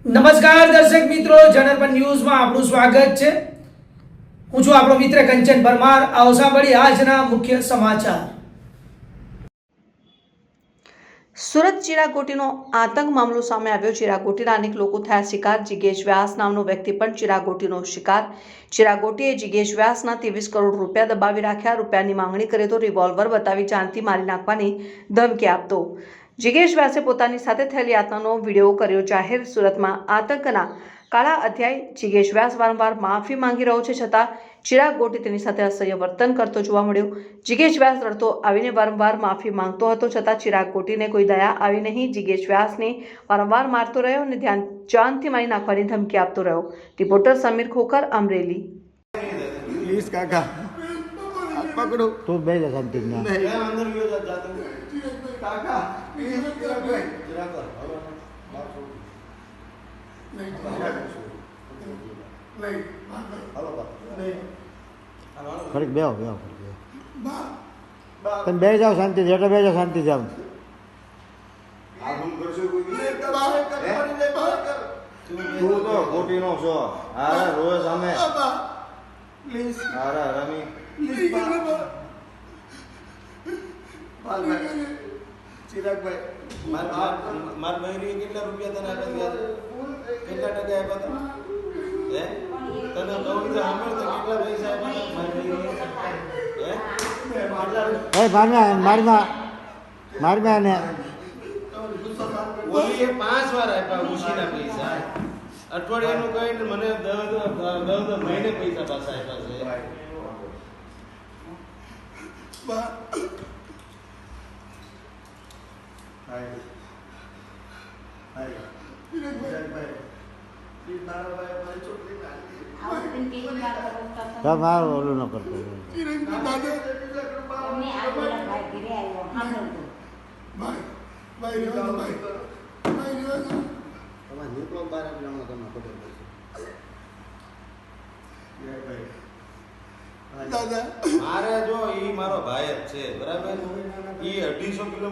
નમસ્કાર દર્શક મિત્રો, જનરપન ન્યૂઝમાં આપનું સ્વાગત છે। હું છું આપણો મિત્ર કંચન પરમાર। આવો સાંભળીએ આજના મુખ્ય સમાચાર। સુરત ચિરાગોટીનો આતંક મામલો સામે આવ્યો। ચિરાગોટીના અનેક લોકો થયા શિકાર। જિગેશ વ્યાસ નામનો વ્યક્તિ પણ ચિરાગોટીનો શિકાર। ચિરાગોટીએ જિગેશ વ્યાસના 23 કરોડ રૂપિયા દબાવી રાખ્યા। રૂપિયાની માંગણી કરે તો રિવોલ્વર બતાવી જાનથી મારી નાખવાની ધમકી આપતો જિગેશ વ્યાસે પોતાની સાથે થયેલી યાતનાનો વિડીયો કર્યો જાહેર। સુરતમાં આતંકના કાળા અધ્યાય। જિગેશ વ્યાસ વારંવાર માફી માંગી રહ્યો છે, છતાં ચિરાગ ગોટી તેની સાથે અસહ્ય વર્તન કરતો જોવા મળ્યો। જિગેશ વ્યાસ રડતો આવીને વારંવાર માફી માંગતો હતો, છતાં ચિરાગ ગોટીને કોઈ દયા આવી નહીં। જિગેશ વ્યાસને વારંવાર મારતો રહ્યો અને જાનથી મારી નાખવાની ધમકી આપતો રહ્યો। રિપોર્ટર સમીર ખોખર, અમરેલી। પ્લીઝ કાકા પકડો તો બે જ શાંતિ ના અંદર ગયો જાતો કાકા પ્લીઝ ભાઈ જરા કર નહીં હાલો નહીં ખરેક બેહો તમે બે જાઓ શાંતિ જેટલા બે જાઓ શાંતિ જાઓ આ ભૂલ કરશો કોઈ તું તો ખોટી નો છો હા રોજ અમે પ્લીઝ આરા રમી પ્લીઝ ચિરાગભાઈ માર મહિને કેટલા રૂપિયા તને આપી ગયા છે? કેટલા ટકા આપ્યા હતા? તને કહું તો સાંભળ તો કેટલા પૈસા આપ્યા મારમાં ને ઓલી 5 વાર આપ્યા ઉશીના પૈસા અઠવાડિયાનું કહીને મને 10 મહિને પૈસા પાછા આપ્યા છે મારું ઓલું ન કરતો મારે જો ઈ મારો ભાઈ જ છે, બરાબર? ઈ 250 કિલો